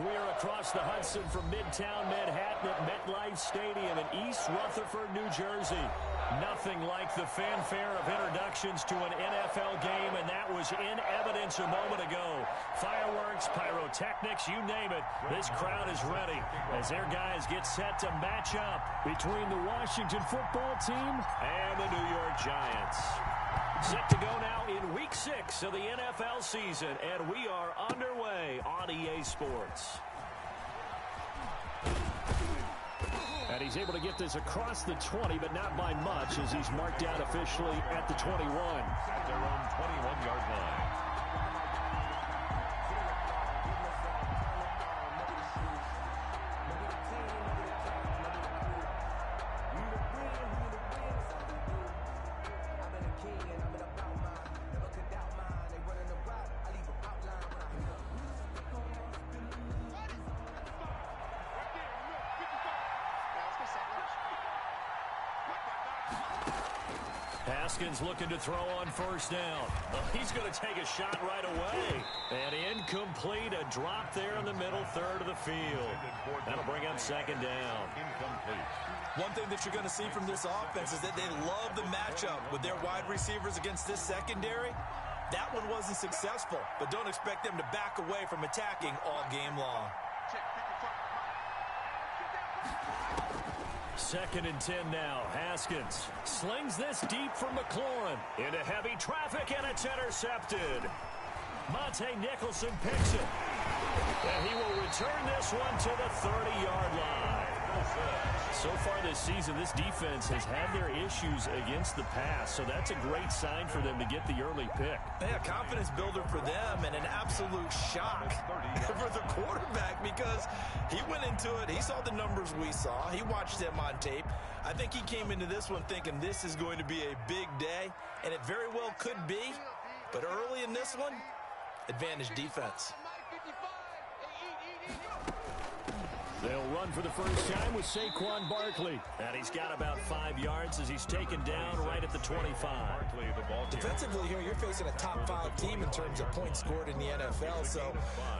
We are across the Hudson from Midtown Manhattan at MetLife Stadium in East Rutherford, New Jersey. Nothing like the fanfare of introductions to an NFL game, and that was in evidence a moment ago. Fireworks, pyrotechnics, you name it. This crowd is ready as their guys get set to match up between the Washington football team and the New York Giants. Set to go now in Week 6 of the NFL season, and we are underway on EA Sports. And he's able to get this across the 20, but not by much, as he's marked down officially at the 21. At their own 21-yard line. Haskins looking to throw on first down. He's going to take a shot right away. And incomplete, a drop there in the middle third of the field. That'll bring up second down. Incomplete. One thing that you're going to see from this offense is that they love the matchup with their wide receivers against this secondary. That one wasn't successful, but don't expect them to back away from attacking all game long. Second and 10 now. Haskins slings this deep from McLaurin into heavy traffic, and it's intercepted. Monte Nicholson picks it. And he will return this one to the 30-yard line. So far this season, this defense has had their issues against the pass, so that's a great sign for them to get the early pick. Yeah, confidence builder for them and an absolute shock for the quarterback because he went into it. He saw the numbers we saw. He watched them on tape. I think he came into this one thinking this is going to be a big day, and it very well could be. But early in this one, advantage defense. They'll run for the first time with Saquon Barkley. And he's got about 5 yards as he's taken down right at the 25. Defensively here, you're facing a top-5 team in terms of points scored in the NFL. So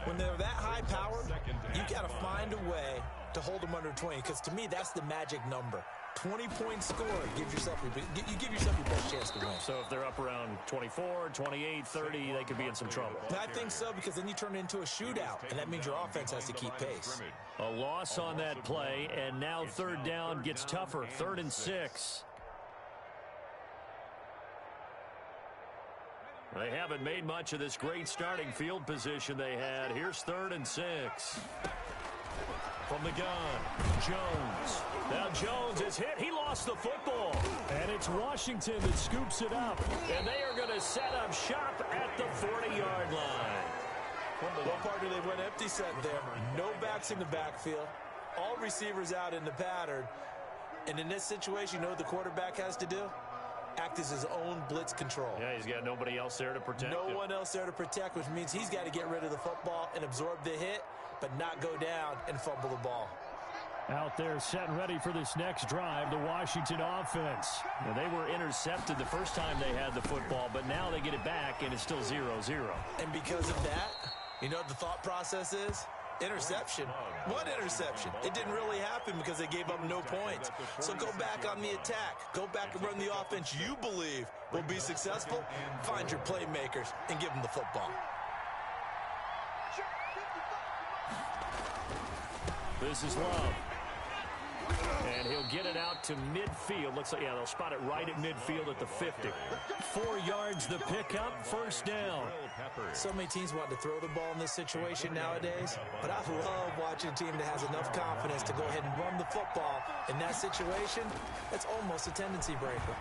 when they're that high-powered, you got to find a way to hold them under 20. Because to me, that's the magic number. 20 points scored. You give yourself your best chance to win. So if they're up around 24, 28, 30, they could be in some trouble. I think so, because then you turn it into a shootout, and that means your offense has to keep pace. A loss on that play, and now third down gets tougher. 3rd and 6. They haven't made much of this great starting field position they had. Here's 3rd and 6. From the gun, Jones. Now Jones is hit. He lost the football. And it's Washington that scoops it up. And they are going to set up shop at the 40-yard line. Well, partner, they went empty set there. No backs in the backfield. All receivers out in the pattern. And in this situation, you know what the quarterback has to do? Act as his own blitz control. Yeah, he's got nobody else there to protect him. No one else there to protect, which means he's got to get rid of the football and absorb the hit, but not go down and fumble the ball. Out there set and ready for this next drive, the Washington offense. Now, they were intercepted the first time they had the football, but now they get it back, and it's still 0-0. And because of that, you know what the thought process is? Interception. What interception? It didn't really happen because they gave up no points. So go back on the attack. Go back and run the offense you believe will be successful. Find your playmakers and give them the football. This is Love. And he'll get it out to midfield. Looks like, yeah, they'll spot it right at midfield at the 50. 4 yards the pickup, first down. So many teams want to throw the ball in this situation nowadays, but I love watching a team that has enough confidence to go ahead and run the football. In that situation, that's almost a tendency breaker.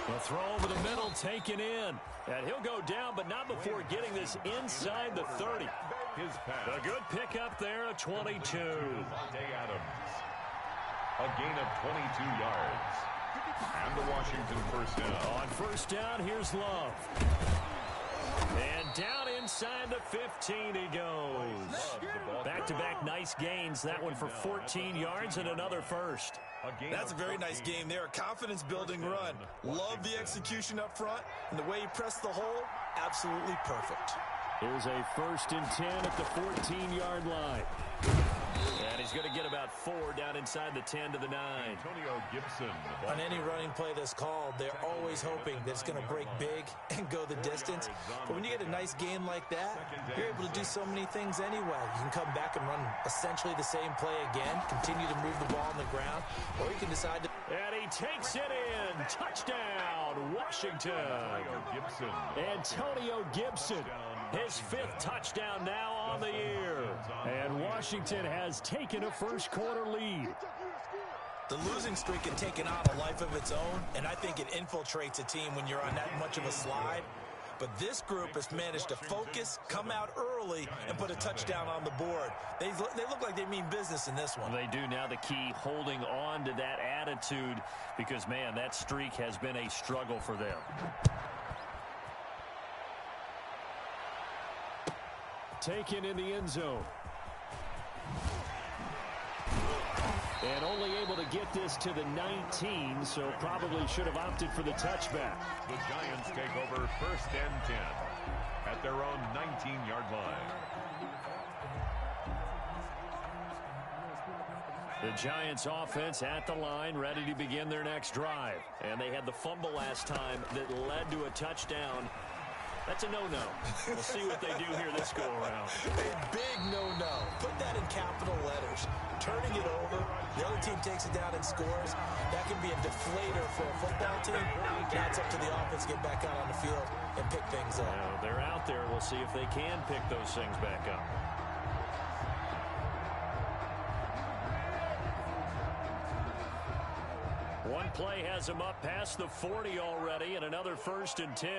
A throw over the middle, taken in. And he'll go down, but not before getting this inside the 30. A good pickup there, a 22. Adams. A gain of 22 yards. And the Washington first down. On first down, here's Love. And down inside the 15 he goes. Back-to-back nice gains. That one for 14 yards and another first. That's a very nice game there. A confidence-building run. Love the execution up front. And the way he pressed the hole, absolutely perfect. Here's a 1st and 10 at the 14-yard line. And he's going to get about 4 down inside the 10 to the 9. Antonio Gibson. On any running play that's called, they're always hoping that it's going to break big and go the distance. But when you get a nice game like that, you're able to do so many things anyway. You can come back and run essentially the same play again, continue to move the ball on the ground, or you can decide to... And he takes it in. Touchdown, Washington. Antonio Gibson. His 5th touchdown now on the year. And Washington has taken a first-quarter lead. The losing streak had taken on a life of its own, and I think it infiltrates a team when you're on that much of a slide. But this group has managed to focus, come out early, and put a touchdown on the board. They look like they mean business in this one. They do. Now the key, holding on to that attitude, because, man, that streak has been a struggle for them. Taken in the end zone. And only able to get this to the 19, so probably should have opted for the touchback. The Giants take over 1st and 10 at their own 19-yard line. The Giants offense at the line, ready to begin their next drive. And they had the fumble last time that led to a touchdown. That's a no-no. We'll see what they do here this go-around. A big no-no. Put that in capital letters. Turning it over, the other team takes it down and scores. That can be a deflator for a football team. Now it's up to the offense to get back out on the field and pick things up. Now, they're out there. We'll see if they can pick those things back up. One play has him up past the 40 already, and another 1st and 10.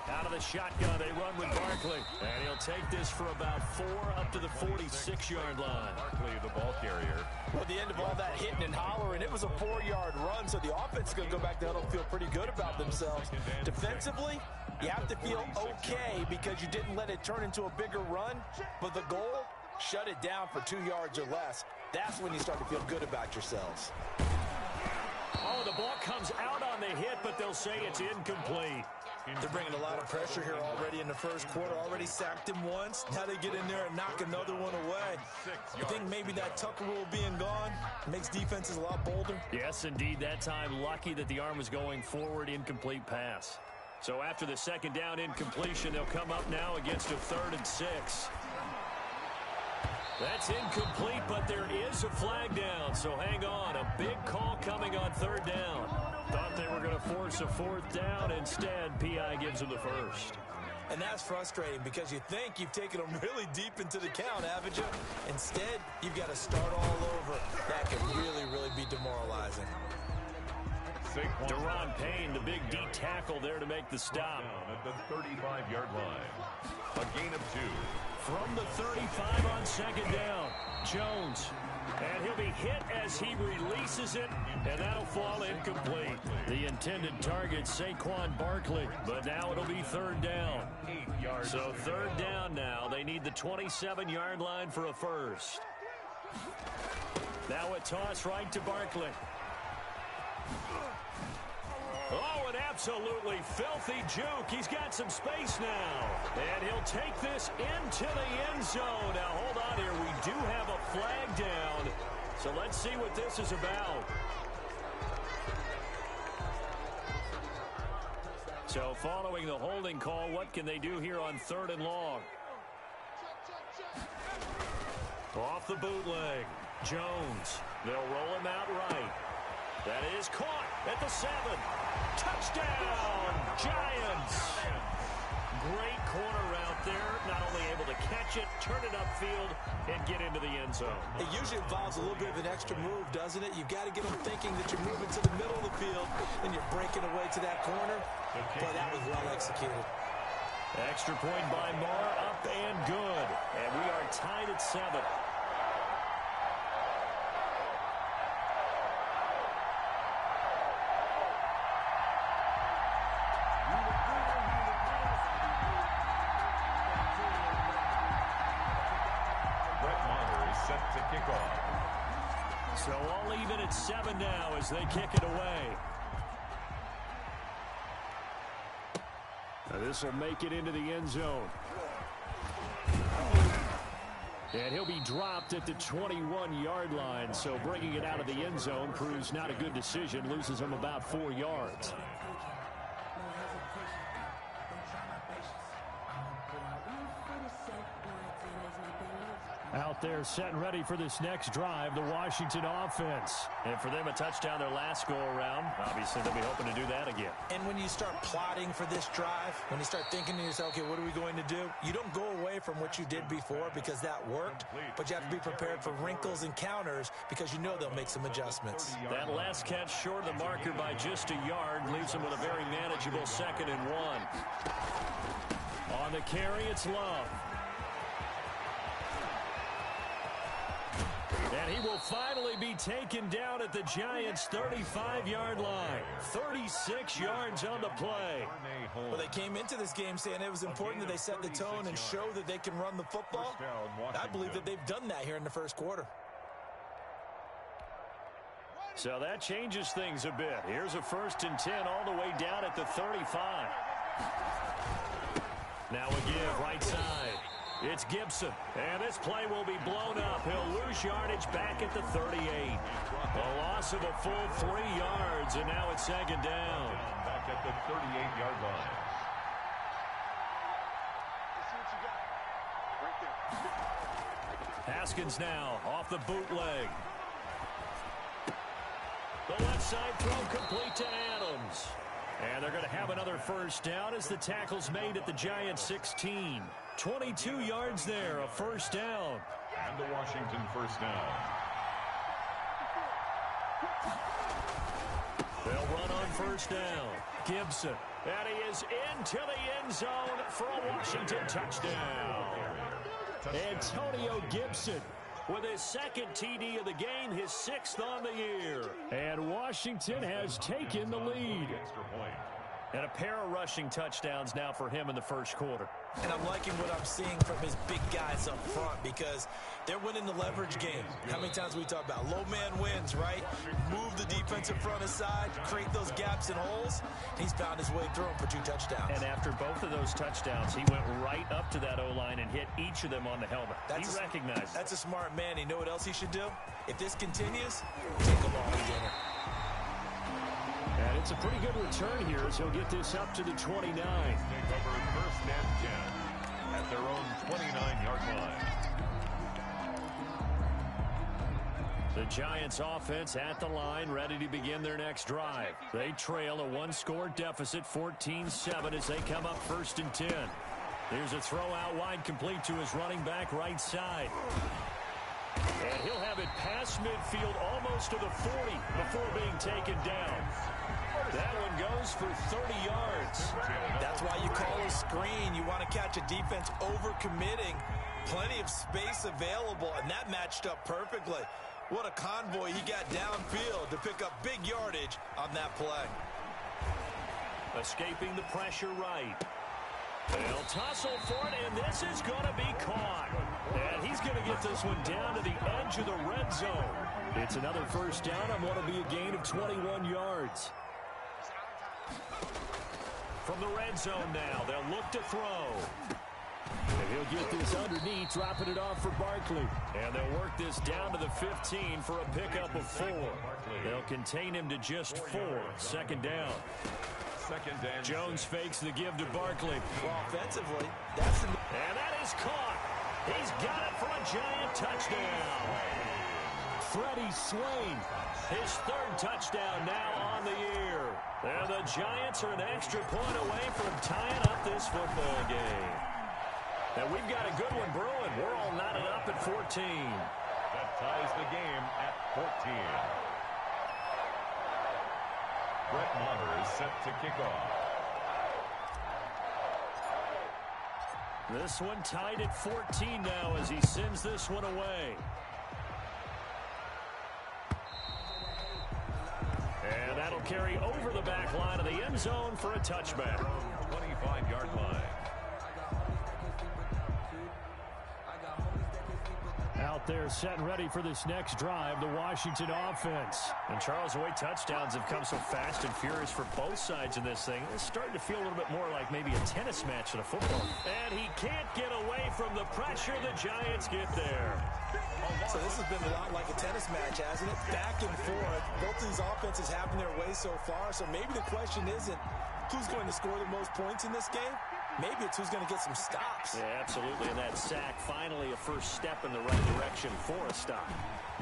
Out of the shotgun, they run with Barkley. And he'll take this for about 4 up to the 46-yard line. Barkley, the ball carrier. Well, at the end of all that hitting and hollering, it was a 4-yard run, so the offense is going to go back to huddle and feel pretty good about themselves. Defensively, you have to feel okay because you didn't let it turn into a bigger run, but the goal, shut it down for 2 yards or less. That's when you start to feel good about yourselves. Oh, the ball comes out on the hit, but they'll say it's incomplete. They're bringing a lot of pressure here already in the first quarter. Already sacked him once. Now they get in there and knock another one away. I think maybe that Tucker rule being gone makes defenses a lot bolder. Yes, indeed. That time, lucky that the arm was going forward, incomplete pass. So after the 2nd down incompletion, they'll come up now against a 3rd and 6. That's incomplete, but there is a flag down, so hang on. A big call coming on 3rd down. Thought they were going to force a 4th down. Instead, P.I. gives them the 1st. And that's frustrating because you think you've taken them really deep into the count, haven't you? Instead, you've got to start all over. That can really, really be demoralizing. Deron Payne, the big D tackle there to make the stop. At the 35-yard line. A gain of 2. From the 35 on 2nd down, Jones. And he'll be hit as he releases it, and that'll fall incomplete. The intended target, Saquon Barkley, but now it'll be 3rd down. So 3rd down now. They need the 27-yard line for a 1st. Now a toss right to Barkley. Oh, an absolutely filthy juke. He's got some space now. And he'll take this into the end zone. Now, hold on here. We do have a flag down. So let's see what this is about. So following the holding call, what can they do here on 3rd and long? Off the bootleg. Jones. They'll roll him out right. That is caught at the 7. Touchdown, Giants. Great corner route there. Not only able to catch it, turn it upfield, and get into the end zone. It usually involves a little bit of an extra move, doesn't it? You've got to get them thinking that you're moving to the middle of the field, and you're breaking away to that corner. But that was well executed. Extra point by Marr, up and good. And we are tied at 7. So all even at 7 now as they kick it away. Now this will make it into the end zone. And he'll be dropped at the 21-yard line, so bringing it out of the end zone proves not a good decision, loses him about 4 yards. Out there set and ready for this next drive, the Washington offense. And for them, a touchdown their last go-around. Obviously, they'll be hoping to do that again. And when you start plotting for this drive, when you start thinking to yourself, okay, what are we going to do? You don't go away from what you did before because that worked, but you have to be prepared for wrinkles and counters because you know they'll make some adjustments. That last catch short of the marker by just a yard leaves them with a very manageable 2nd and 1. On the carry, it's Love. And he will finally be taken down at the Giants' 35-yard line. 36 yards on the play. Well, they came into this game saying it was important that they set the tone and show that they can run the football. I believe that they've done that here in the first quarter. So that changes things a bit. Here's a 1st and 10 all the way down at the 35. Now a give right side. It's Gibson, and this play will be blown up. He'll lose yardage back at the 38. A loss of a full 3 yards, and now it's 2nd down. Back at the 38-yard line. Haskins now off the bootleg. The left side throw complete to Adams. And they're going to have another 1st down as the tackle's made at the Giants' 16. 22 yards there, a 1st down. And the Washington 1st down. They'll run on 1st down. Gibson, and he is into the end zone for a Washington touchdown. Antonio Gibson with his 2nd TD of the game, his 6th on the year. And Washington has taken the lead. And a pair of rushing touchdowns now for him in the first quarter. And I'm liking what I'm seeing from his big guys up front because they're winning the leverage game. How many times we talk about low man wins, right? Move the defensive front aside, create those gaps and holes. He's found his way through them for 2 touchdowns. And after both of those touchdowns, he went right up to that O-line and hit each of them on the helmet. He recognized That's a smart man. You know what else he should do? If this continues, take him all dinner. And it's a pretty good return here as he'll get this up to the 29. Take over 1st and 10 at their own 29-yard line. The Giants offense at the line, ready to begin their next drive. They trail a 1-score deficit, 14-7 as they come up 1st and 10. Here's a throw out wide complete to his running back right side. And he'll have it past midfield almost to the 40 before being taken down. That one goes for 30 yards. That's why you call a screen. You want to catch a defense over-committing. Plenty of space available, and that matched up perfectly. What a convoy he got downfield to pick up big yardage on that play. Escaping the pressure right. They'll tussle for it, and this is going to be caught. And he's going to get this one down to the edge of the red zone. It's another 1st down on what will be a gain of 21 yards. From the red zone now, they'll look to throw. And he'll get this underneath, dropping it off for Barkley. And they'll work this down to the 15 for a pickup of 4. They'll contain him to just 4. 2nd down. Jones fakes the give to Barkley. Well, offensively, and that is caught. He's got it for a Giant touchdown. Freddie Swain, his 3rd touchdown now on the year. And the Giants are an extra point away from tying up this football game. And we've got a good one brewing. We're all knotted up at 14. That ties the game at 14. Brett Maher is set to kick off. This one tied at 14 now as he sends this one away. And that'll carry over the back line of the end zone for a touchback. 25-yard line. Out They're set and ready for this next drive, the Washington offense. And Charles, the way touchdowns have come so fast and furious for both sides in this thing, it's starting to feel a little bit more like maybe a tennis match than a football. And he can't get away from the pressure. The Giants get there. So this has been a lot like a tennis match, hasn't it? Back and forth. Both these offenses having their way so far. So maybe the question isn't who's going to score the most points in this game. Maybe it's who's going to get some stops. Yeah, absolutely. And that sack, finally a first step in the right direction for a stop.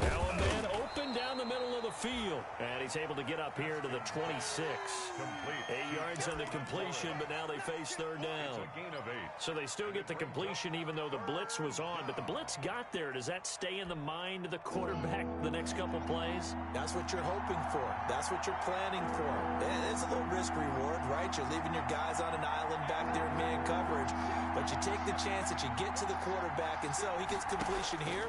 Now a man open down the middle of the field. And he's able to get up here to the 26. Complete. 8 yards on the completion, but now they face third down. It's a gain of 8. So they still get the completion even though the blitz was on. But the blitz got there. Does that stay in the mind of the quarterback the next couple plays? That's what you're hoping for. That's what you're planning for. Yeah, it's a little risk reward, right? You're leaving your guys on an island back there in man coverage. But you take the chance that you get to the quarterback, and so he gets completion here.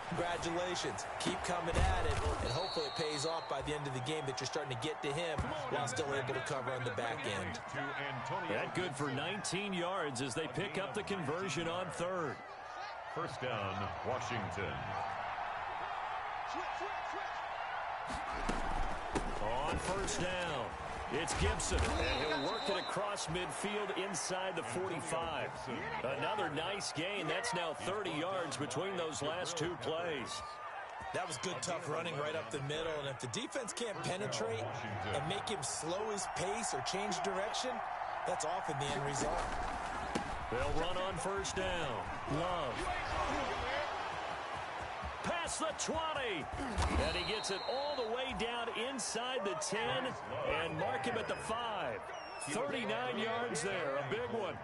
Congratulations. Keep coming at it, and hopefully it pays off by the end of the game that you're starting to get to him while still able to cover on the back end. That good for 19 yards as they pick up the conversion on third. First down, Washington. On first down, it's Gibson, and he'll work it across midfield inside the 45. Another nice gain. That's now 30 yards between those last two plays. That was good, tough running right up the middle, and if the defense can't penetrate and make him slow his pace or change direction, that's often the end result. They'll run on first down. Love. Past the 20. And he gets it all the way down inside the 10 and mark him at the 5. 39 yards there, a big one.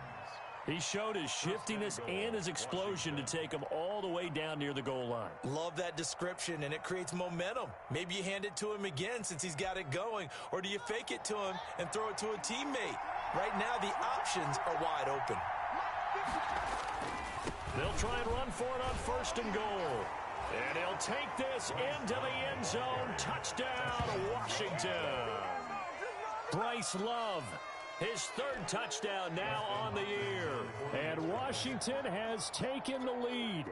He showed his shiftiness and his explosion to take him all the way down near the goal line. Love that description, and it creates momentum. Maybe you hand it to him again since he's got it going, or do you fake it to him and throw it to a teammate? Right now, the options are wide open. They'll try and run for it on first and goal. And he'll take this into the end zone. Touchdown, Washington. Bryce Love, his third touchdown now on the year. And Washington has taken the lead.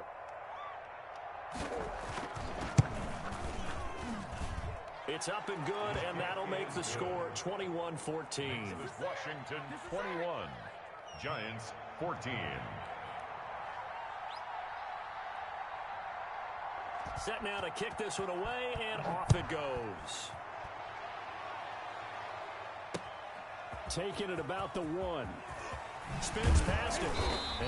It's up and good, and that'll make the score 21-14. Washington 21, Giants 14. Set now to kick this one away, and off it goes. Taking it about the 1. Spins past it,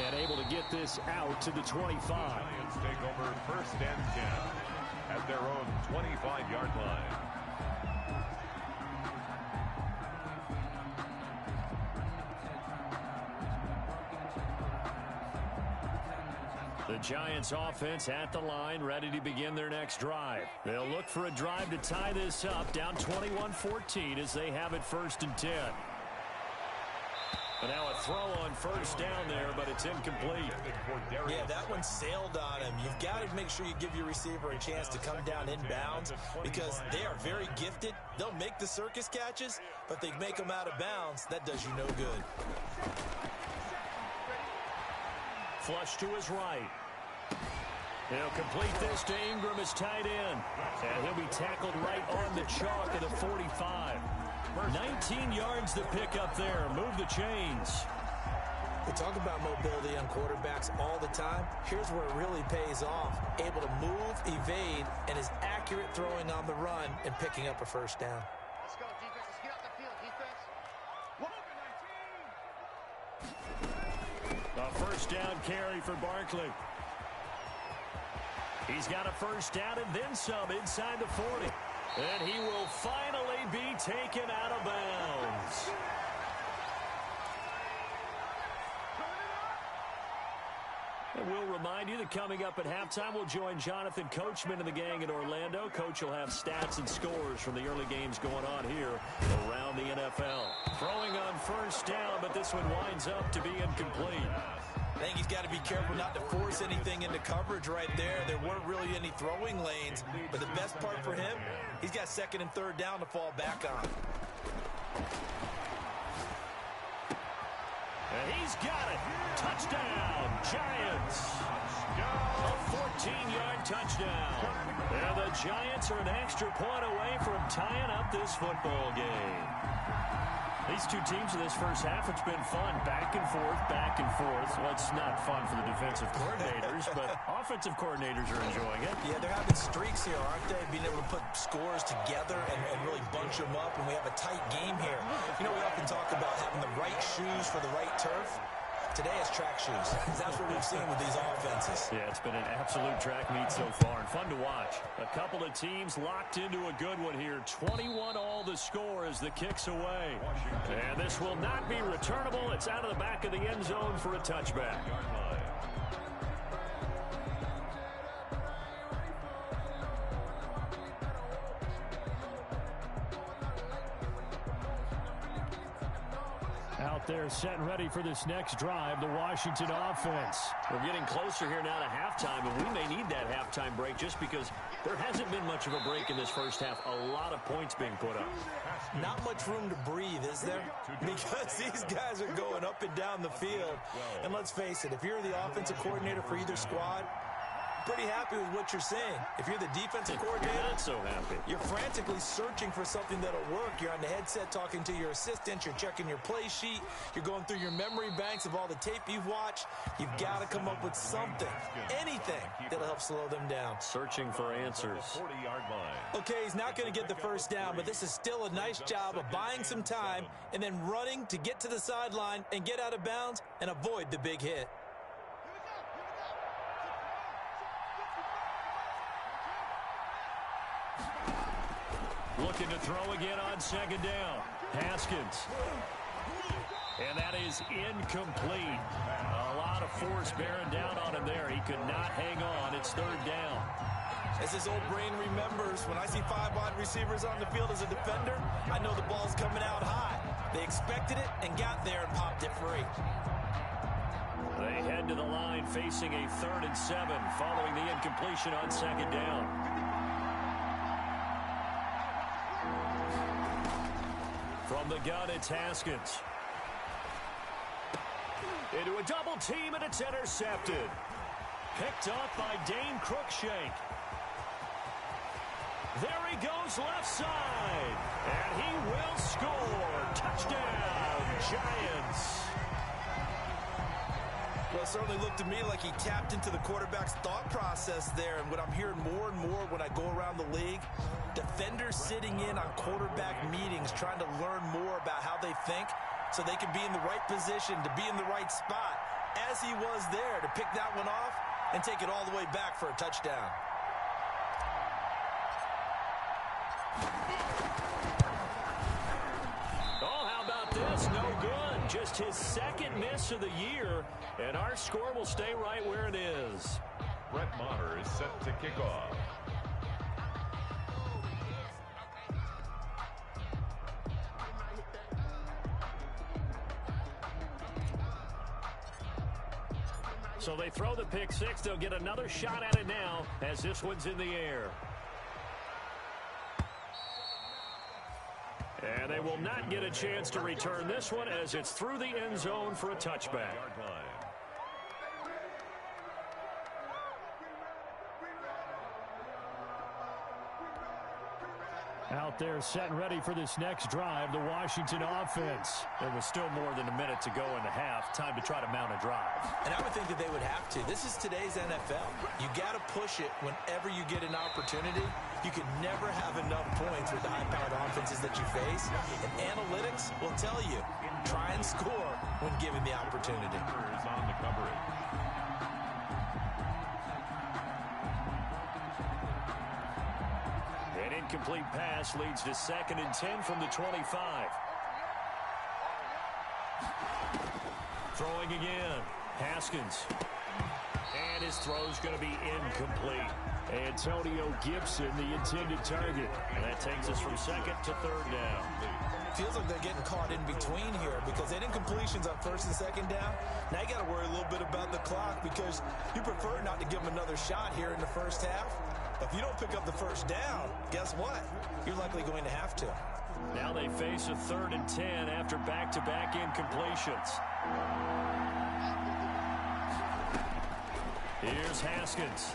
and able to get this out to the 25. Giants take over first and 10 at their own 25-yard line. The Giants offense at the line, ready to begin their next drive. They'll look for a drive to tie this up, down 21-14 as they have it first and 10. And now a throw on first down there, but it's incomplete. Yeah, that one sailed on him. You've got to make sure you give your receiver a chance to come down inbounds because they are very gifted. They'll make the circus catches, but they make them out of bounds. That does you no good. Flush to his right. He'll complete this to Ingram, his tight end. And he'll be tackled right on the chalk at the 45. 19 yards to pick up there. Move the chains. We talk about mobility on quarterbacks all the time. Here's where it really pays off. Able to move, evade, and is accurate throwing on the run and picking up a first down. Let's go, defense. Let's get off the field, defense. A first down carry for Barkley. He's got a first down and then some inside the 40. And he will finally be taken out of bounds. And we'll remind you that coming up at halftime, we'll join Jonathan Coachman and the gang in Orlando. Coach will have stats and scores from the early games going on here around the NFL. Throwing on first down, but this one winds up to be incomplete. I think he's got to be careful not to force anything into coverage right there. There weren't really any throwing lanes, but the best part for him, he's got second and third down to fall back on. And he's got it. Touchdown, Giants. A 14-yard touchdown. And the Giants are an extra point away from tying up this football game. These two teams in this first half, it's been fun. Back and forth, back and forth. Well, it's not fun for the defensive coordinators, but offensive coordinators are enjoying it. Yeah, they're having streaks here, aren't they? Being able to put scores together and really bunch them up, and we have a tight game here. You know, we often talk about having the right shoes for the right turf. Today it's track shoes. That's what we've seen with these offenses. Yeah, it's been an absolute track meet so far, and fun to watch. A couple of teams locked into a good one here. 21-all the score as the kick's away. And this will not be returnable. It's out of the back of the end zone for a touchback. Out there set and ready for this next drive, the Washington offense. We're getting closer here now to halftime, and we may need that halftime break just because there hasn't been much of a break in this first half. A lot of points being put up. Not much room to breathe, is there? Because these guys are going up and down the field. And let's face it, if you're the offensive coordinator for either squad, pretty happy with what you're seeing. If you're the defensive coordinator, you're not so happy. You're frantically searching for something that'll work. You're on the headset talking to your assistant. You're checking your play sheet. You're going through your memory banks of all the tape you've watched. You've got to come up with something, anything that'll help slow them down. Searching for answers. 40-yard line. Okay, he's not going to get the first down, but this is still a nice job of buying some time and then running to get to the sideline and get out of bounds and avoid the big hit. Looking to throw again on second down. Haskins. And that is incomplete. A lot of force bearing down on him there. He could not hang on. It's third down. As his old brain remembers, when I see 5 wide receivers on the field as a defender, I know the ball's coming out high. They expected it and got there and popped it free. They head to the line facing a 3rd and 7 following the incompletion on second down. From the gun, it's Haskins. Into a double team, and it's intercepted. Picked off by Dane Cruikshank. There he goes left side. And he will score. Touchdown, Giants. Well, it certainly looked to me like he tapped into the quarterback's thought process there. And what I'm hearing more and more when I go around the league, defenders sitting in on quarterback meetings trying to learn more about how they think so they can be in the right position to be in the right spot, as he was there to pick that one off and take it all the way back for a touchdown. Oh, how about this? No good. Just his second miss of the year, and our score will stay right where it is. Brett Maher is set to kick off. So they throw the pick six. They'll get another shot at it now as this one's in the air. And they will not get a chance to return this one as it's through the end zone for a touchback. Out there set and ready for this next drive, the Washington offense. There was still more than a minute to go in the half. Time to try to mount a drive. And I would think that they would have to. This is today's NFL. You got to push it whenever you get an opportunity. You can never have enough points with the high-powered offenses that you face. And analytics will tell you, try and score when given the opportunity. Is on the coverage. An incomplete pass leads to 2nd and 10 from the 25. Throwing again. Haskins. And his throw's going to be incomplete. Antonio Gibson, the intended target. And that takes us from 2nd to 3rd down. Feels like they're getting caught in between here because they had incompletions on 1st and 2nd down. Now you got to worry a little bit about the clock because you prefer not to give them another shot here in the first half. If you don't pick up the first down, guess what? You're likely going to have to. Now they face a 3rd and 10 after back-to-back incompletions. Here's Haskins.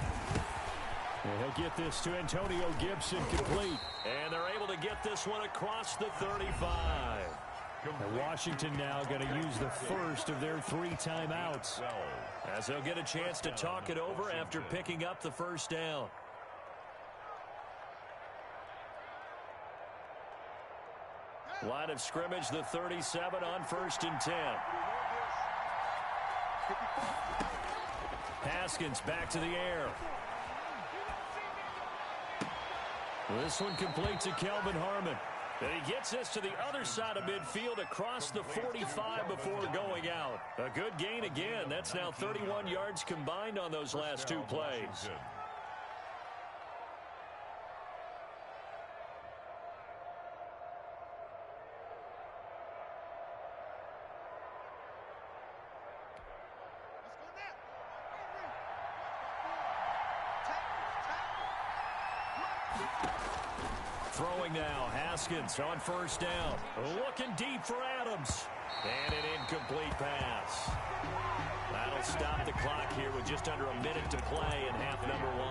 And he'll get this to Antonio Gibson complete. And they're able to get this one across the 35. And Washington now going to use the first of their 3 timeouts, as they'll get a chance to talk it over after picking up the first down. Line of scrimmage, the 37 on 1st and 10. Haskins back to the air. This one complete to Kelvin Harmon. And he gets this to the other side of midfield across the 45 before going out. A good gain again. That's now 31 yards combined on those last 2 plays. Throwing now, Haskins on 1st down. Looking deep for Adams. And an incomplete pass. That'll stop the clock here with just under a minute to play in half number 1.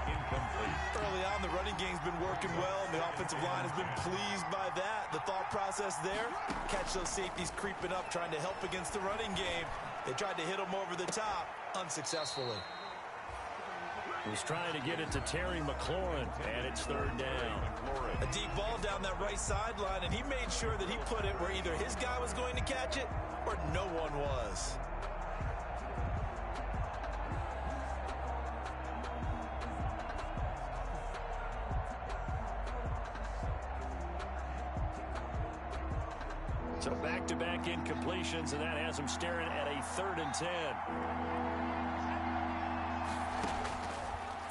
Incomplete. Early on, the running game's been working well, and the offensive line has been pleased by that. The thought process there, catch those safeties creeping up, trying to help against the running game. They tried to hit them over the top, unsuccessfully. He's trying to get it to Terry McLaurin, and it's 3rd down. A deep ball down that right sideline, and he made sure that he put it where either his guy was going to catch it or no one was. So back-to-back incompletions, and that has him staring at a 3rd and 10.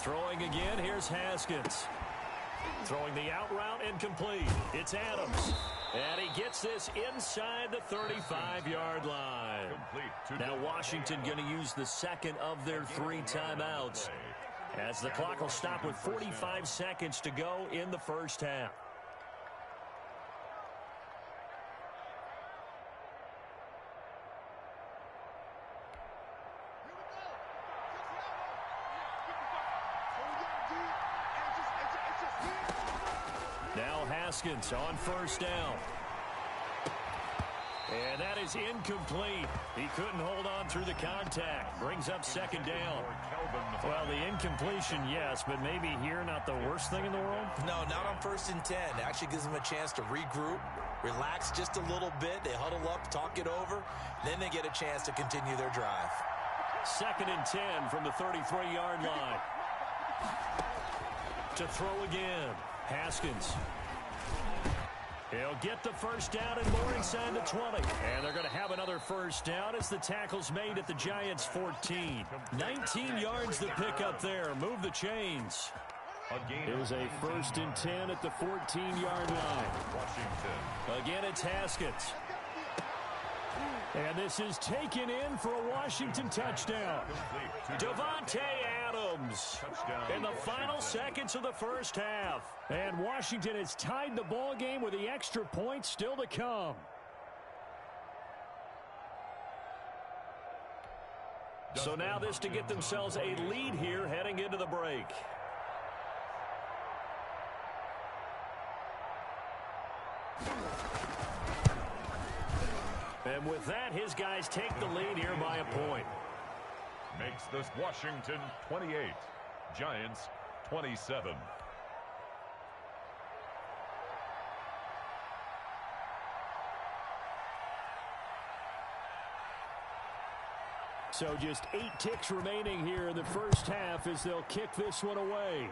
Throwing again, here's Haskins. Throwing the out route incomplete. It's Adams. And he gets this inside the 35-yard line. Now Washington going to use the second of their 3 timeouts, as the clock will stop with 45 seconds to go in the first half. Now Haskins on 1st down. And that is incomplete. He couldn't hold on through the contact. Brings up 2nd down. Well, the incompletion, yes, but maybe here not the worst thing in the world? No, not on 1st and 10. It actually gives them a chance to regroup, relax just a little bit. They huddle up, talk it over. Then they get a chance to continue their drive. 2nd and 10 from the 33-yard line. To throw again. Haskins. He'll get the first down and more inside the 20. And they're going to have another first down as the tackle's made at the Giants' 14. 19 yards to pick up there. Move the chains. It was a 1st and 10 at the 14-yard line. Again, it's Haskins. And this is taken in for a Washington touchdown. Davante Adams in the final seconds of the first half. And Washington has tied the ball game with the extra point still to come. So now this to get themselves a lead here heading into the break. And with that, his guys take the lead here by a point. Makes this Washington 28, Giants 27. So just 8 ticks remaining here in the first half as they'll kick this one away.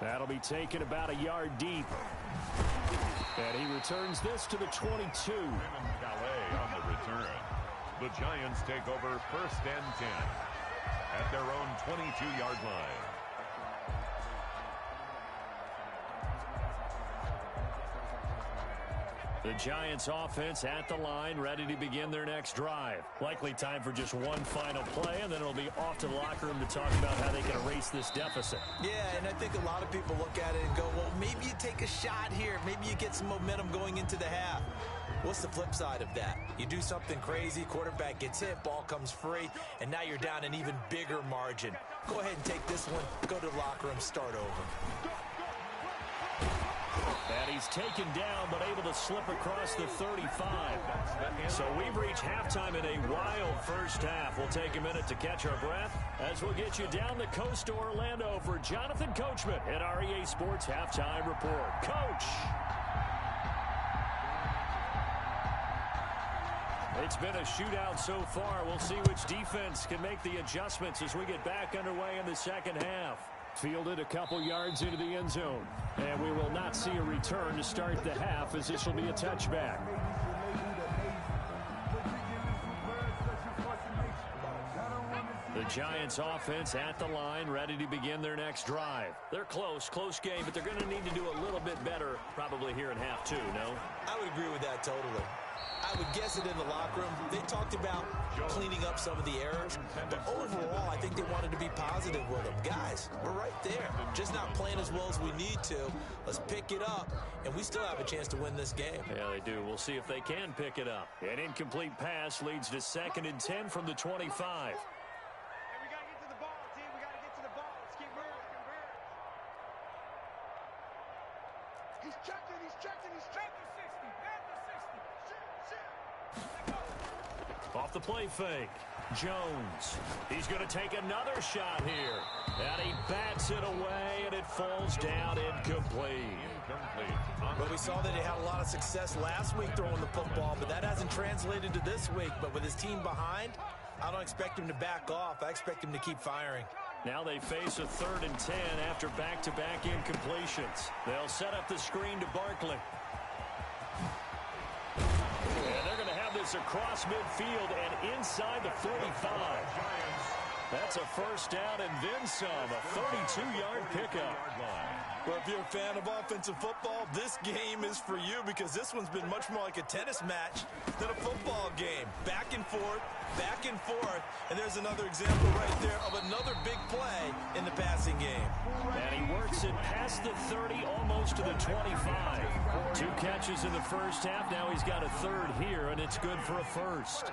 That'll be taken about a yard deep. And he returns this to the 22. On the return. The Giants take over 1st and 10 at their own 22-yard line. The Giants offense at the line, ready to begin their next drive. Likely time for just one final play, and then it'll be off to the locker room to talk about how they can erase this deficit. Yeah, and I think a lot of people look at it and go, well, maybe you take a shot here. Maybe you get some momentum going into the half. What's the flip side of that? You do something crazy, quarterback gets hit, ball comes free, and now you're down an even bigger margin. Go ahead and take this one, go to the locker room, start over. And he's taken down, but able to slip across the 35. So we've reached halftime in a wild first half. We'll take a minute to catch our breath as we'll get you down the coast to Orlando for Jonathan Coachman at our EA Sports Halftime Report. Coach! It's been a shootout so far. We'll see which defense can make the adjustments as we get back underway in the second half. Fielded a couple yards into the end zone. And we will not see a return to start the half as this will be a touchback. The Giants offense at the line, ready to begin their next drive. They're close game, but they're going to need to do a little bit better probably here in half two, no? I would agree with that totally. I would guess it in the locker room. They talked about cleaning up some of the errors, but overall, I think they wanted to be positive with them. Guys, we're right there. Just not playing as well as we need to. Let's pick it up, and we still have a chance to win this game. Yeah, they do. We'll see if they can pick it up. An incomplete pass leads to 2nd and 10 from the 25. He's checking. Off the play fake. Jones. He's going to take another shot here. And he bats it away, and it falls down incomplete. But we saw that he had a lot of success last week throwing the football, but that hasn't translated to this week. But with his team behind, I don't expect him to back off. I expect him to keep firing. Now they face a 3rd and 10 after back-to-back incompletions. They'll set up the screen to Barkley. And they're going to have this across midfield and inside the 45. That's a first down and then some, a 32-yard pickup. Well, if you're a fan of offensive football, this game is for you because this one's been much more like a tennis match than a football game. Back and forth, and there's another example right there of another big play in the passing game. And he works it past the 30, almost to the 25. 2 catches in the first half. Now he's got a 3rd here, and it's good for a first.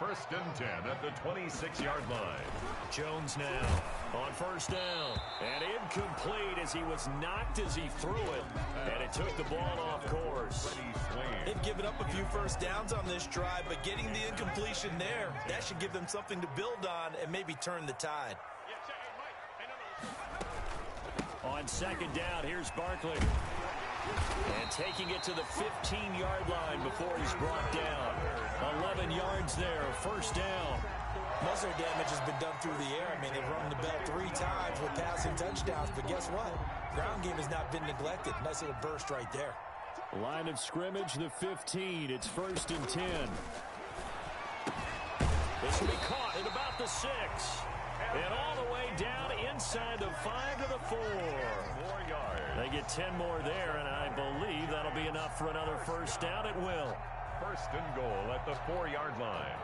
1st and 10 at the 26-yard line. Jones now on first down. And incomplete as he was knocked as he threw it. And it took the ball off course. They've given up a few first downs on this drive, but getting the incompletion there, that should give them something to build on and maybe turn the tide. On 2nd down, here's Barkley. And taking it to the 15-yard line before he's brought down. 11 yards there, first down. Most of their damage has been done through the air. I mean, they've rung the bell 3 times with passing touchdowns, but guess what? Ground game has not been neglected. Nice little burst right there. Line of scrimmage, the 15. It's 1st and 10. This will be caught at about the 6. And all the way down inside the 5 to the 4. 4 yards. They get 10 more there, and I believe that'll be enough for another first down. It will. 1st and goal at the 4-yard line.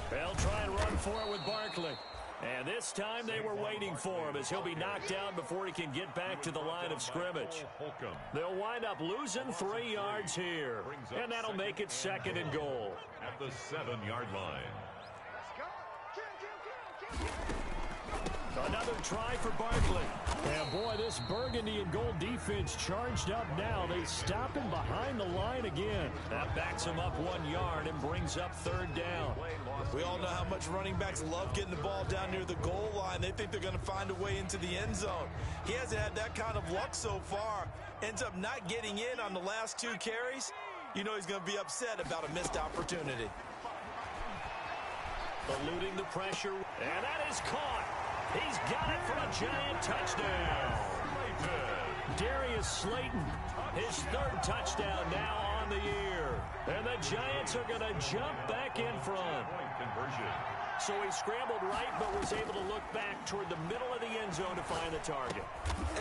They'll try and run for it with Barkley. And this time they were waiting for him as he'll be knocked down before he can get back to the line of scrimmage. They'll wind up losing 3 yards here. And that'll make it 2nd and goal. At the 7-yard line. Another try for Barkley. And boy, this burgundy and gold defense charged up now. They stop him behind the line again. That backs him up 1 yard and brings up 3rd down. We all know how much running backs love getting the ball down near the goal line. They think they're going to find a way into the end zone. He hasn't had that kind of luck so far. Ends up not getting in on the last 2 carries. You know he's going to be upset about a missed opportunity. Eluding the pressure, and that is caught. He's got it for a giant touchdown. Darius Slayton, his third touchdown now on the year. And the Giants are going to jump back in front. So he scrambled right, but was able to look back toward the middle of the end zone to find the target.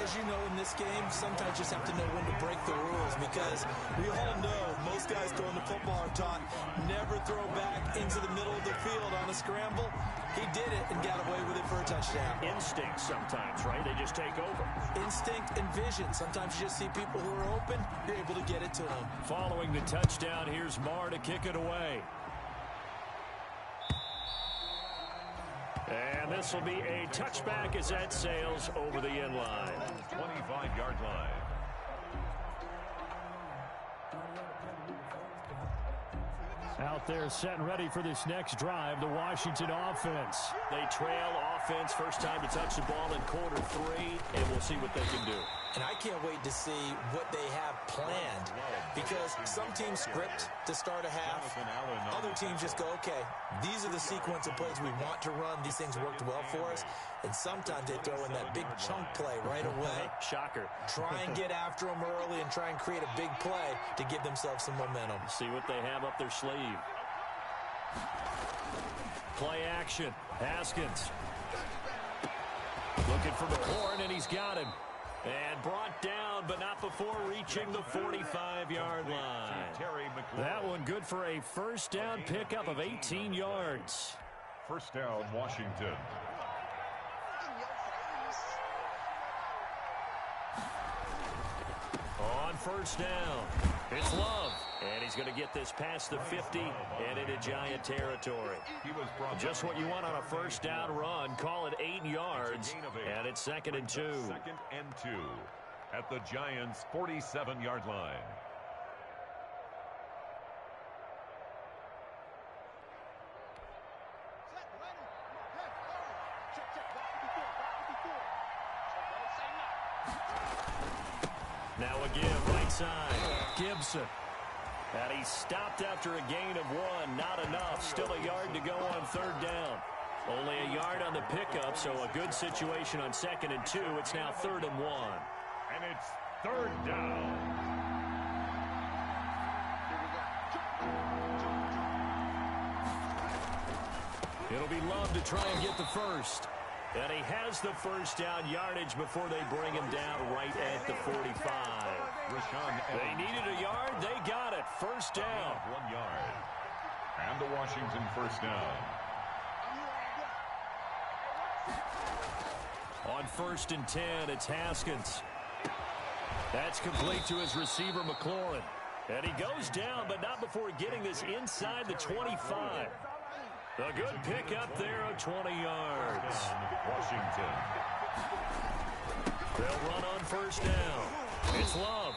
As you know, in this game, sometimes you just have to know when to break the rules, because we all know most guys throwing the football are taught never throw back into the middle of the field on a scramble. He did it and got away with it for a touchdown. Instinct sometimes, right? They just take over. Instinct and vision. Sometimes you just see people who are open, you're able to get it to them. Following the touchdown, here's Marr to kick it away. And this will be a touchback as that sails over the end line. 25-yard line. Out there set and ready for this next drive, the Washington offense. They trail offense, first time to touch the ball in quarter 3, and we'll see what they can do. And I can't wait to see what they have planned, because some teams script to start a half. Other teams just go, okay, these are the sequence of plays we want to run. These things worked well for us. And sometimes they throw in that big chunk play right away. Shocker. Try and get after them early and try and create a big play to give themselves some momentum. See what they have up their sleeve. Play action. Haskins. Looking for the horn, and he's got him. And brought down, but not before reaching the 45-yard line. That one good for a first down pickup of 18 yards. First down, Washington. On first down, it's Love. And he's going to get this past the 50 and into Giant territory. Just what you want on a first down run. Call it 8 yards, and it's 2nd and 2. 2nd and 2 at the Giants' 47-yard line. Now again, right side, Gibson. And he stopped after a gain of 1. Not enough. Still a yard to go on third down. Only a yard on the pickup, so a good situation on 2nd and 2. It's now 3rd and 1. And it's 3rd down. It'll be Love to try and get the first. And he has the first down yardage before they bring him down right at the 45. They needed a yard. They got it. First down. 1 yard. And the Washington first down. On 1st and 10, it's Haskins. That's complete to his receiver, McLaurin. And he goes down, but not before getting this inside the 25. A good pickup there of 20 yards. Washington. They'll run on first down. It's Love.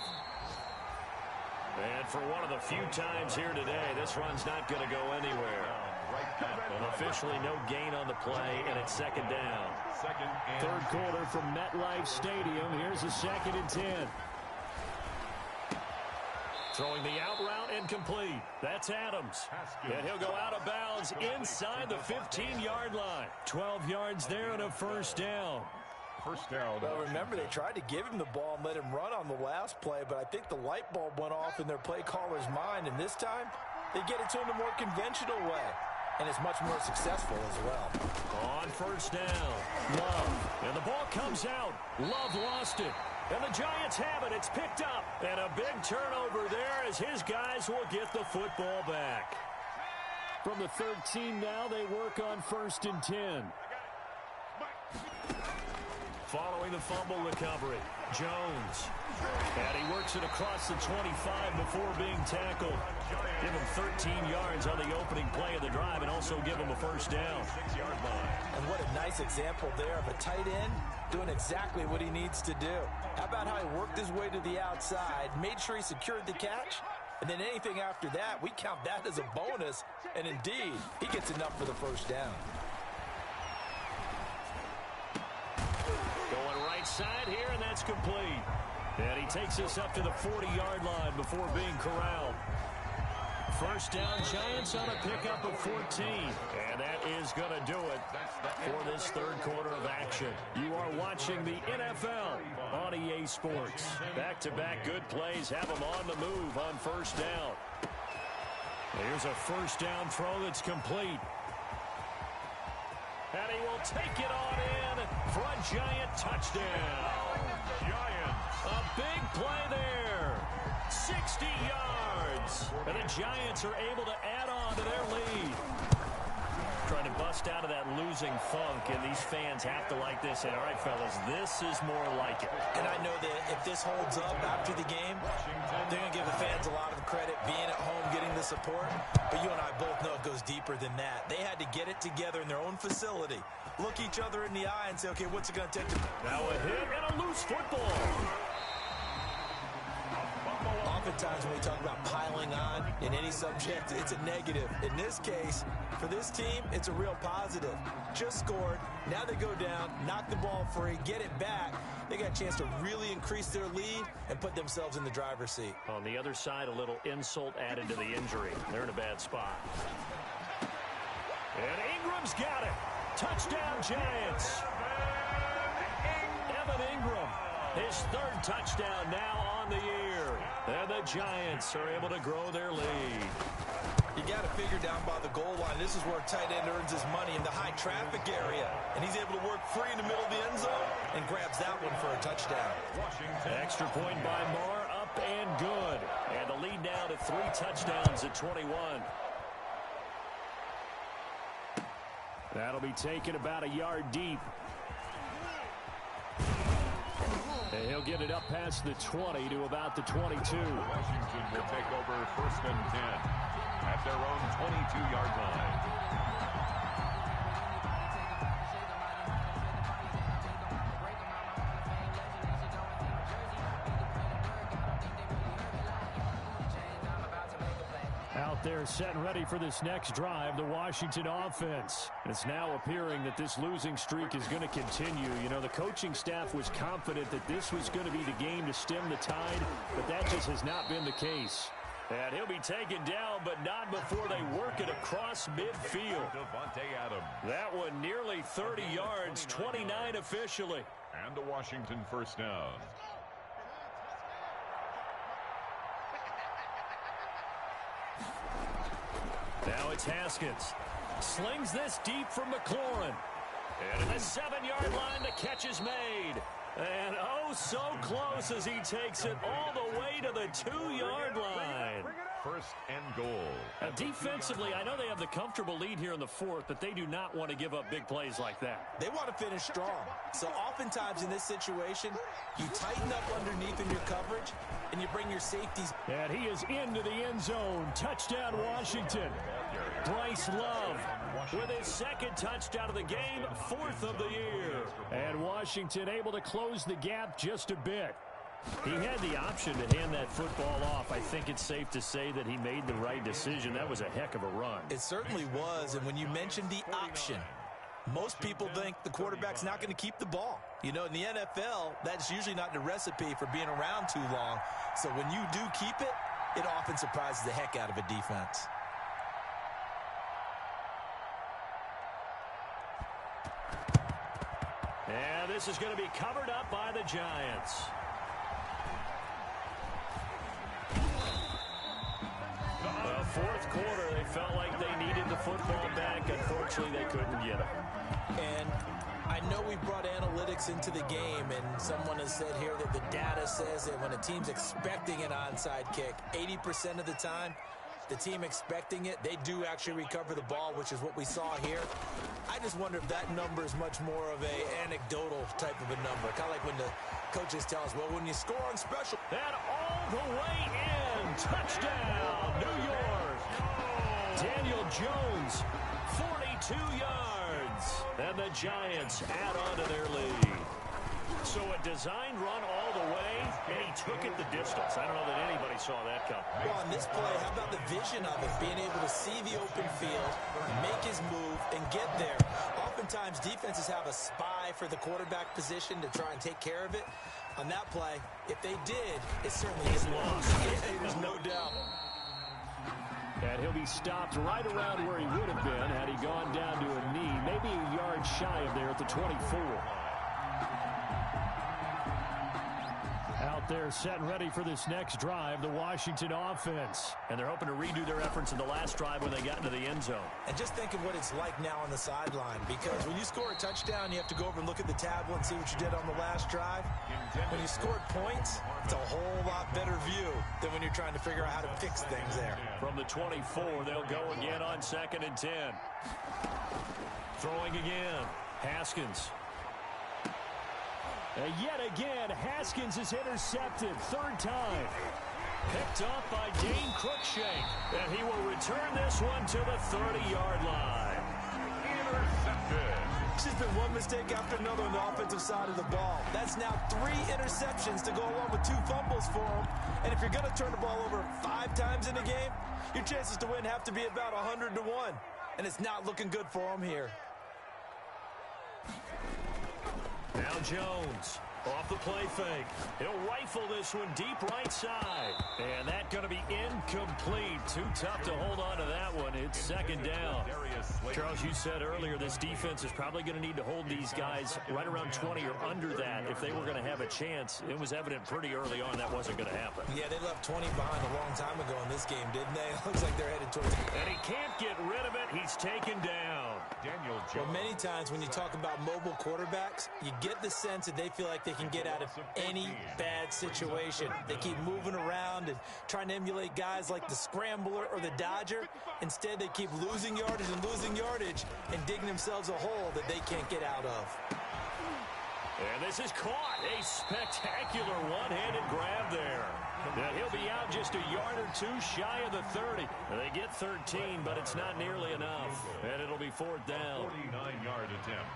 And for one of the few times here today, this run's not going to go anywhere. And officially no gain on the play, and it's 2nd down. Third quarter from MetLife Stadium. Here's a 2nd and 10. Throwing the out route incomplete. That's Adams. And he'll go out of bounds inside the 15-yard line. 12 yards there and a first down. First down. Well, remember, they tried to give him the ball and let him run on the last play, but I think the light bulb went off in their play caller's mind, and this time they get it to him the more conventional way. And it's much more successful as well. On first down, Love. And the ball comes out. Love lost it. And the Giants have it. It's picked up. And a big turnover there as his guys will get the football back. From the 13 now, they work on 1st and 10. Following the fumble recovery, Jones. And he works it across the 25 before being tackled. Give him 13 yards on the opening play of the drive and also give him a first down. 6-yard line. And what a nice example there of a tight end doing exactly what he needs to do. How about how he worked his way to the outside, made sure he secured the catch, and then anything after that, we count that as a bonus. And indeed, he gets enough for the first down. Going right side here, and that's complete. And he takes us up to the 40-yard line before being corralled. First down, Giants on a pickup of 14. And that is going to do it for this third quarter of action. You are watching the NFL on EA Sports. Back-to-back good plays have them on the move on first down. Here's a first down throw that's complete. And he will take it on in for a Giant touchdown. Giants. A big play there. 60 yards. And the Giants are able to add on to their lead. Trying to bust out of that losing funk, and these fans have to like this. And all right, fellas, this is more like it. And I know that if this holds up after the game, they're going to give the fans a lot of credit being at home, getting the support. But you and I both know it goes deeper than that. They had to get it together in their own facility, look each other in the eye and say, okay, what's it going to take to... Now a hit and a loose football. Oftentimes when we talk about piling on in any subject, it's a negative. In this case, for this team, it's a real positive. Just scored. Now they go down, knock the ball free, get it back. They got a chance to really increase their lead and put themselves in the driver's seat. On the other side, a little insult added to the injury. They're in a bad spot. And Ingram's got it. Touchdown, Giants. Evan Ingram, his third touchdown now on the year. And the Giants are able to grow their lead. You got to figure down by the goal line. This is where a tight end earns his money, in the high traffic area. And he's able to work free in the middle of the end zone and grabs that one for a touchdown. Extra point by Marr, up and good. And the lead now to 3 touchdowns at 21. That'll be taken about a yard deep. And he'll get it up past the 20 to about the 22. Washington will take over first and 10 at their own 22-yard line. Out there set and ready for this next drive, the Washington offense. It's now appearing that this losing streak is going to continue. You know, the coaching staff was confident that this was going to be the game to stem the tide, but that just has not been the case. And he'll be taken down, but not before they work it across midfield. That one nearly 30 yards, 29 officially. And a Washington first down. Now it's Haskins. Slings this deep from McLaurin. And in the 7-yard line, the catch is made. And oh, so close as he takes it all the way to the 2-yard line. First and goal. Defensively, I know they have the comfortable lead here in the fourth, but they do not want to give up big plays like that. They want to finish strong. So oftentimes in this situation, you tighten up underneath in your coverage, and you bring your safeties. And he is into the end zone. Touchdown, Washington. Bryce Love with his second touchdown of the game, 4th of the year. And Washington able to close the gap just a bit. He had the option to hand that football off. I think it's safe to say that he made the right decision. That was a heck of a run. It certainly was. And when you mentioned the option, most people think the quarterback's not going to keep the ball. You know, in the NFL, that's usually not the recipe for being around too long. So when you do keep it, it often surprises the heck out of a defense. And this is going to be covered up by the Giants. The fourth quarter, they felt like they needed the football back. Unfortunately, they couldn't get it. And I know we brought analytics into the game, and someone has said here that the data says that when a team's expecting an onside kick, 80% of the time, the team expecting it, they do actually recover the ball, which is what we saw here. I just wonder if that number is much more of a anecdotal type of a number. Kind of like when the coaches tell us, well, when you score on special. And all the way in. Touchdown, New York. Daniel Jones, 42 yards. And the Giants add on to their lead. So a designed run all the way, and he took it the distance. I don't know that anybody saw that coming. Well, on this play, how about the vision of it? Being able to see the open field, make his move, and get there. Oftentimes, defenses have a spy for the quarterback position to try and take care of it. On that play, if they did, it certainly is lost. Yeah, there's no doubt. And he'll be stopped right around where he would have been had he gone down to a knee, maybe a yard shy of there at the 24. Out there set and ready for this next drive, the Washington offense. And they're hoping to redo their efforts in the last drive when they got into the end zone. And just think of what it's like now on the sideline, because when you score a touchdown, you have to go over and look at the tablet and see what you did on the last drive. When you scored points, it's a whole lot better view than when you're trying to figure out how to fix things there. From the 24, they'll go again on 2nd and 10. Throwing again, Haskins. Yet again, Haskins is intercepted, 3rd time. Picked off by Dane Cruikshank, and he will return this one to the 30-yard line. Intercepted. It's just been one mistake after another on the offensive side of the ball. That's now 3 interceptions to go along with 2 fumbles for him. And if you're going to turn the ball over 5 times in a game, your chances to win have to be about 100 to 1. And it's not looking good for him here. Now Jones, off the play fake. He'll rifle this one deep right side. And that's going to be incomplete. Too tough to hold on to that one. It's 2nd down. Charles, you said earlier this defense is probably going to need to hold these guys right around 20 or under that if they were going to have a chance. It was evident pretty early on that wasn't going to happen. Yeah, they left 20 behind a long time ago in this game, didn't they? It looks like they're headed towards it. And he can't get rid of it. He's taken down. Daniel Jones. Well, many times when you talk about mobile quarterbacks, you get the sense that they feel like they can get out of any bad situation. They keep moving around and trying to emulate guys like the Scrambler or the Dodger. Instead, they keep losing yardage and digging themselves a hole that they can't get out of. And this is caught. A spectacular one-handed grab there. And he'll be out just a yard or 2 shy of the 30. They get 13, but it's not nearly enough. And it'll be 4th down. 49-yard attempt.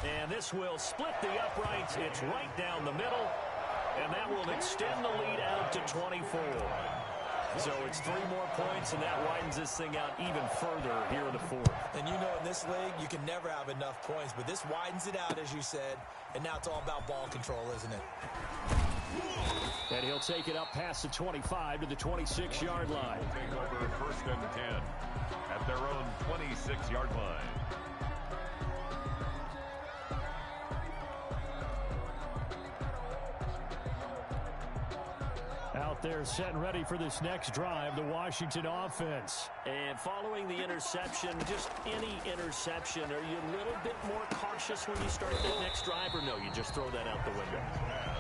And this will split the uprights. It's right down the middle. And that will extend the lead out to 24. So it's 3 more points, and that widens this thing out even further here in the 4th. And you know in this league, you can never have enough points, but this widens it out, as you said, and now it's all about ball control, isn't it? And he'll take it up past the 25 to the 26-yard line. Take over 1st and 10 at their own 26-yard line. Out there set and ready for this next drive, the Washington offense. And following the interception, just any interception, are you a little bit more cautious when you start that next drive, or no, you just throw that out the window?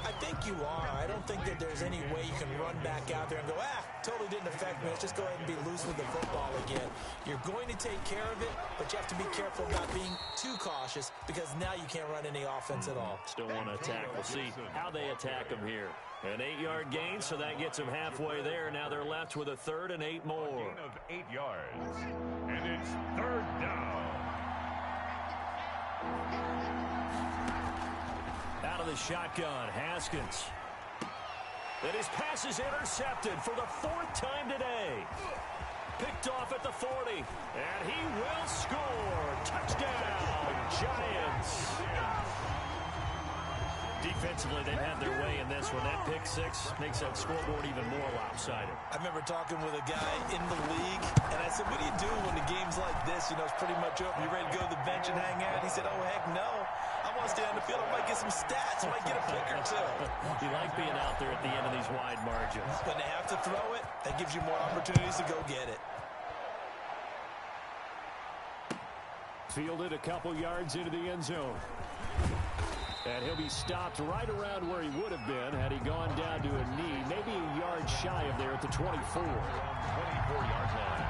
I think you are. I don't think that there's any way you can run back out there and go, totally didn't affect me. Let's just go ahead and be loose with the football again. You're going to take care of it, but you have to be careful about being too cautious because now you can't run any offense at all. Still want to attack. We'll see how they attack them here. An 8-yard gain, so that gets them halfway there. Now they're left with a 3rd and 8 more. Gain of 8 yards. And it's 3rd down. Out of the shotgun, Haskins. And his pass is intercepted for the 4th time today. Picked off at the 40. And he will score. Touchdown, Giants. Defensively, they've had their way in this one. That pick 6 makes that scoreboard even more lopsided. I remember talking with a guy in the league, and I said, what do you do when the game's like this? You know, it's pretty much over. You ready to go to the bench and hang out? He said, oh, heck no. I want to stay on the field. I might get some stats. I might get a pick or 2. You like being out there at the end of these wide margins. When they have to throw it, that gives you more opportunities to go get it. Fielded a couple yards into the end zone. And he'll be stopped right around where he would have been had he gone down to a knee, maybe a yard shy of there at the 24. 24-yard line.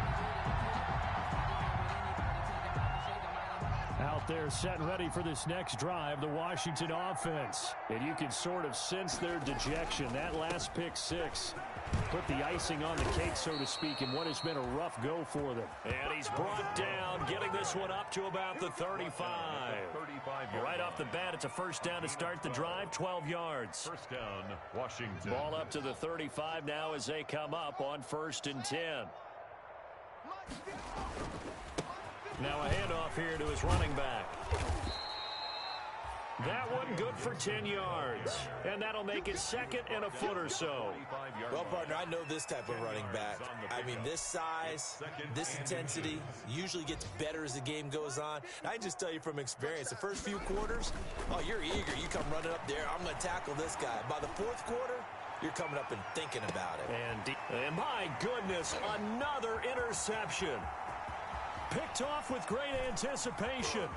Out there set and ready for this next drive, the Washington offense. And you can sort of sense their dejection. That last pick 6 put the icing on the cake, so to speak, in what has been a rough go for them. And he's brought down, getting this one up to about the 35. Right off the bat, it's a 1st down to start the drive, 12 yards. 1st down, Washington. Ball up to the 35 now as they come up on 1st and 10. Now a handoff here to his running back. That one good for 10 yards. And that'll make it second and a foot or so. Well, partner, I know this type of running back. I mean, this size, this intensity usually gets better as the game goes on. And I just tell you from experience, the first few quarters, oh, you're eager. You come running up there, I'm going to tackle this guy. By the fourth quarter, you're coming up and thinking about it. And my goodness, another interception. Picked off with great anticipation.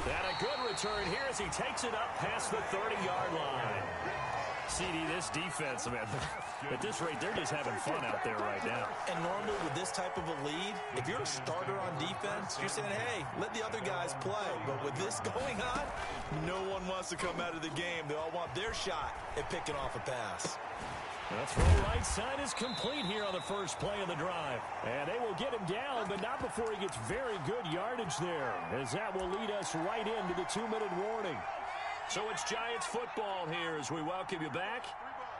And a good return here as he takes it up past the 30-yard line. CD, this defense, man, at this rate, they're just having fun out there right now. And normally with this type of a lead, if you're a starter on defense, you're saying, hey, let the other guys play. But with this going on, no one wants to come out of the game. They all want their shot at picking off a pass. The throw right side is complete here on the first play of the drive. And they will get him down, but not before he gets very good yardage there, as that will lead us right into the 2-minute warning. So it's Giants football here as we welcome you back.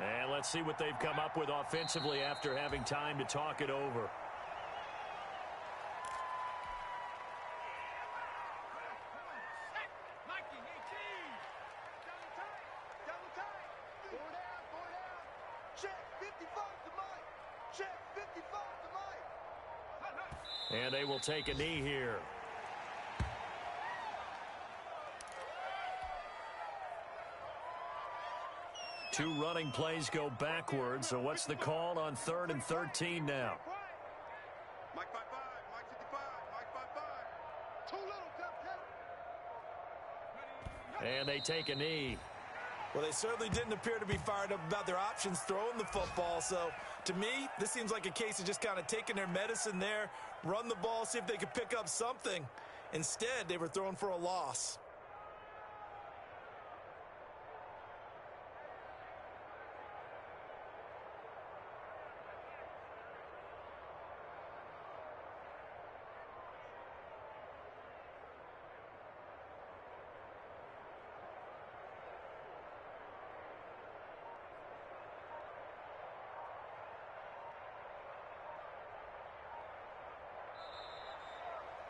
And let's see what they've come up with offensively after having time to talk it over. And they will take a knee here. Two running plays go backwards. So what's the call on 3rd and 13 now? Mike 5-5, Mike 55, Mike 5-5. Too little, Captain. And they take a knee. Well, they certainly didn't appear to be fired up about their options throwing the football. So, to me, this seems like a case of just kind of taking their medicine there, run the ball, see if they could pick up something. Instead, they were throwing for a loss.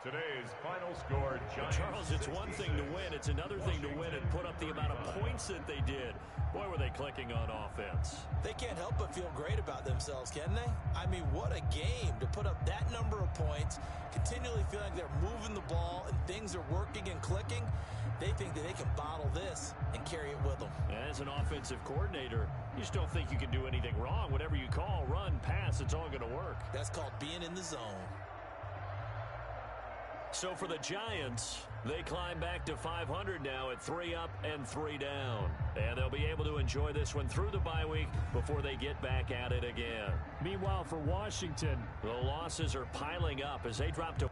Today's final score, Giants. Charles, it's one thing to win. It's another thing to win and put up the amount of points that they did. Boy, were they clicking on offense. They can't help but feel great about themselves, can they? I mean, what a game to put up that number of points, continually feeling like they're moving the ball and things are working and clicking. They think that they can bottle this and carry it with them. As an offensive coordinator, you just don't think you can do anything wrong. Whatever you call, run, pass, it's all going to work. That's called being in the zone. So for the Giants, they climb back to 500 now at 3 up and 3 down. And they'll be able to enjoy this one through the bye week before they get back at it again. Meanwhile, for Washington, the losses are piling up as they drop to